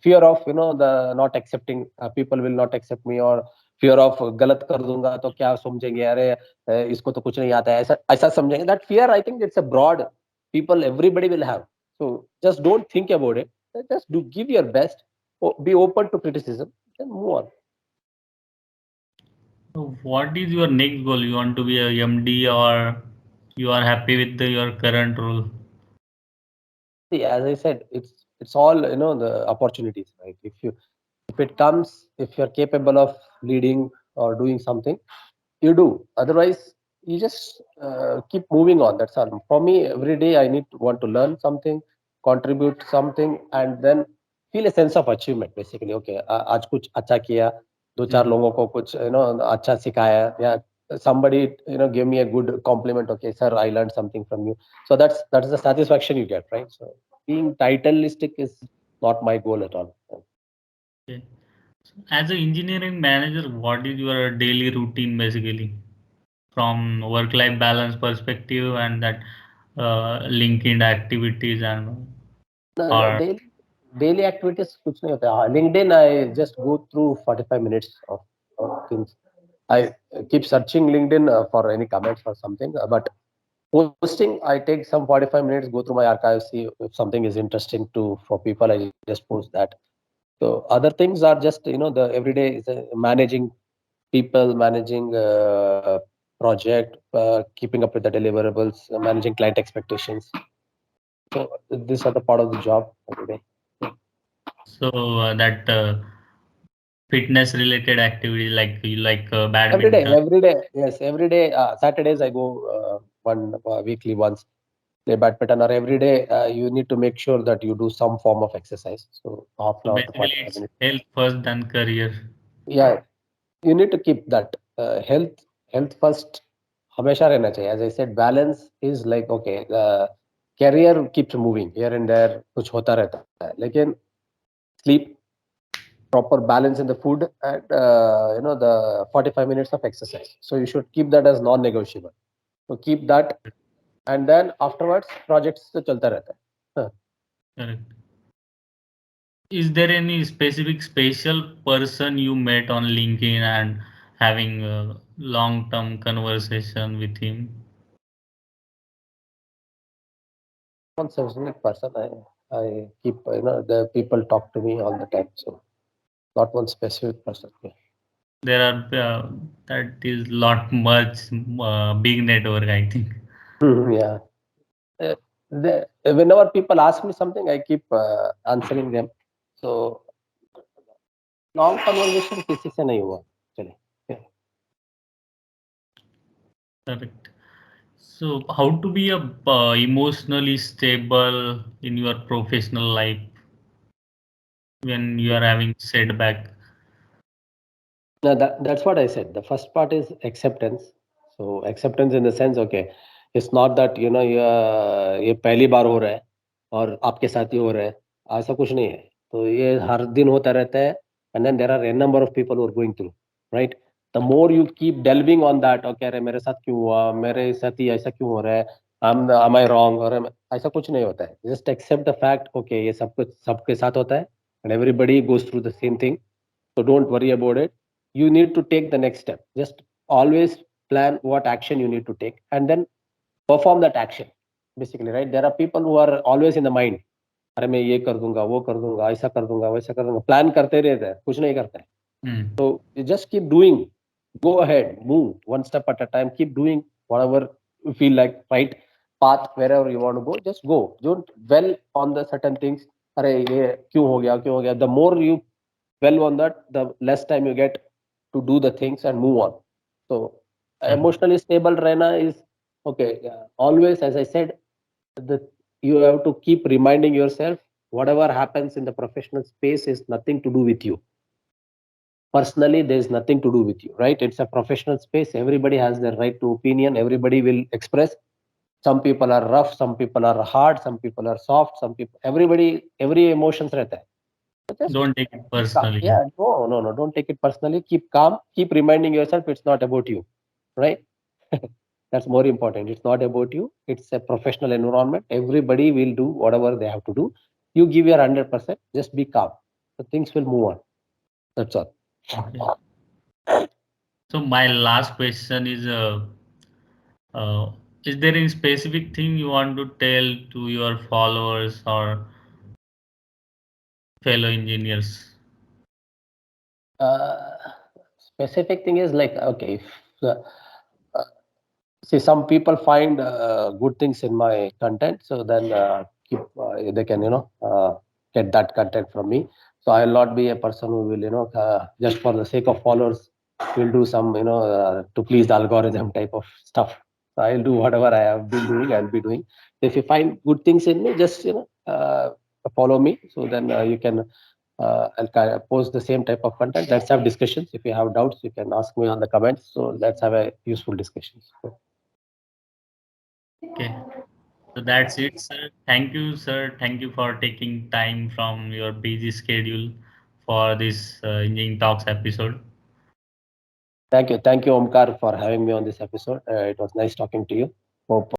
Fear of the not accepting, people will not accept me, or fear of गलत कर दूंगा तो क्या समझेंगे. अरे इसको तो कुछ नहीं आता है, ऐसा ऐसा समझेंगे. That fear, I think it's a broad, people, everybody will have. So just don't think about it. Just do give your best. Be open to criticism. Then move on. So what is your next goal? You want to be a MD or you are happy with your current role? See, as I said, it's all the opportunities, right? If it comes, if you're capable of leading or doing something, you do. Otherwise, you just keep moving on. That's all. For me, every day I want to learn something, contribute something, and then feel a sense of achievement. Basically, okay, आज कुछ अच्छा किया, दो चार Hmm. लोगों को कुछ अच्छा सिखाया, या somebody give me a good compliment. Okay, sir, I learned something from you. So that's the satisfaction you get, right? So being titleistic is not my goal at all. Okay. So as an engineering manager, what is your daily routine basically from work-life balance perspective and that LinkedIn activities and No, or daily activities कुछ नहीं होता. LinkedIn, I just go through 45 minutes of things. I keep searching LinkedIn for any comments or something, but posting, I take some 45 minutes, go through my archive, see if something is interesting to for people. I just post that. So other things are just the everyday is, managing people, managing project, keeping up with the deliverables, managing client expectations. So these are the part of the job every day. so that fitness related activity like you like badminton. Every day, yes, every day. Saturdays I go one weekly once play badminton, or every day you need to make sure that you do some form of exercise. So half So an hour to basically 45 it's minutes. health first than career. Yeah, you need to keep that health first. हमेशा रहना चाहिए. As I said, balance is like, okay, career keeps moving here and there, कुछ होता रहता है, लेकिन sleep, proper balance in the food, and the 45 minutes of exercise. So you should keep that as non-negotiable. So keep that, and then afterwards projects तो चलता रहता है. हाँ. Correct. Is there any specific special person you met on LinkedIn and having a long-term conversation with him? One specific person, I keep, the people talk to me all the time. So not one specific person. Yeah. There are that is lot much big network, I think. Yeah. Uh, Whenever people ask me something, I keep answering them. So long conversation किसी से नहीं हुआ actually. Yeah. Correct. So, how to be a emotionally stable in your professional life when you are having setback? No, that's what I said. The first part is acceptance. So acceptance in the sense, okay, it's not that ये पहली बार हो रहा है और आपके साथ ही हो रहा है, ऐसा कुछ नहीं है। तो ये हर दिन होता रहता है। And then there are a number of people who are going through, right? The more you keep delving on that, okay अरे मेरे साथ क्यों हुआ, मेरे साथ ही ऐसा क्यों हो रहा है, am I wrong, और ऐसा कुछ नहीं होता है। Just accept the fact, okay ये सब कुछ सबके साथ होता है, and everybody goes through the same thing, so don't worry about it. You need to take the next step. Just always plan what action you need to take and then perform that action, basically, right? There are people who are always in the mind, अरे मैं ये कर दूंगा, वो कर दूंगा, ऐसा कर दूंगा, वैसा कर दूंगा, प्लान करते रहते हैं, कुछ नहीं करते हैं। Hmm. So you just keep doing, go ahead, move one step at a time, keep doing whatever you feel like, right path, wherever you want to go, just go. Don't dwell on the certain things, अरे ये क्यों हो गया, क्यों हो गया. The more you dwell on that, the less time you get to do the things and move on. So Sure. emotionally stable रहना is okay. Always, as I said, the you have to keep reminding yourself, whatever happens in the professional space is nothing to do with you personally. There's nothing to do with you, right? It's a professional space. Everybody has their right to opinion. Everybody will express. Some people are rough, some people are hard, some people are soft, some people, every emotions रहता है. So just Don't take it keep calm. personally. Yeah, no, don't take it personally. Keep calm, keep reminding yourself it's not about you, right? That's more important. It's not about you. It's a professional environment. Everybody will do whatever they have to do. You give your 100%. Just be calm. So things will move on. That's all. Okay. So my last question uh, is there any specific thing you want to tell to your followers or fellow engineers? Uh, Specific thing is like, okay, if, uh, see, some people find good things in my content, so then they can get that content from me. So I will not be a person who will just for the sake of followers will do some to please the algorithm type of stuff. So I'll do whatever I have been doing. I'll be doing. If you find good things in me, just follow me. So then you can. I'll kind of post the same type of content. Let's have discussions. If you have doubts, you can ask me on the comments. So let's have a useful discussion. Okay. So that's it, sir. Thank you, sir. Thank you for taking time from your busy schedule for this Engineering Talks episode. Thank you. Thank you, Omkar, for having me on this episode. It was nice talking to you. Hope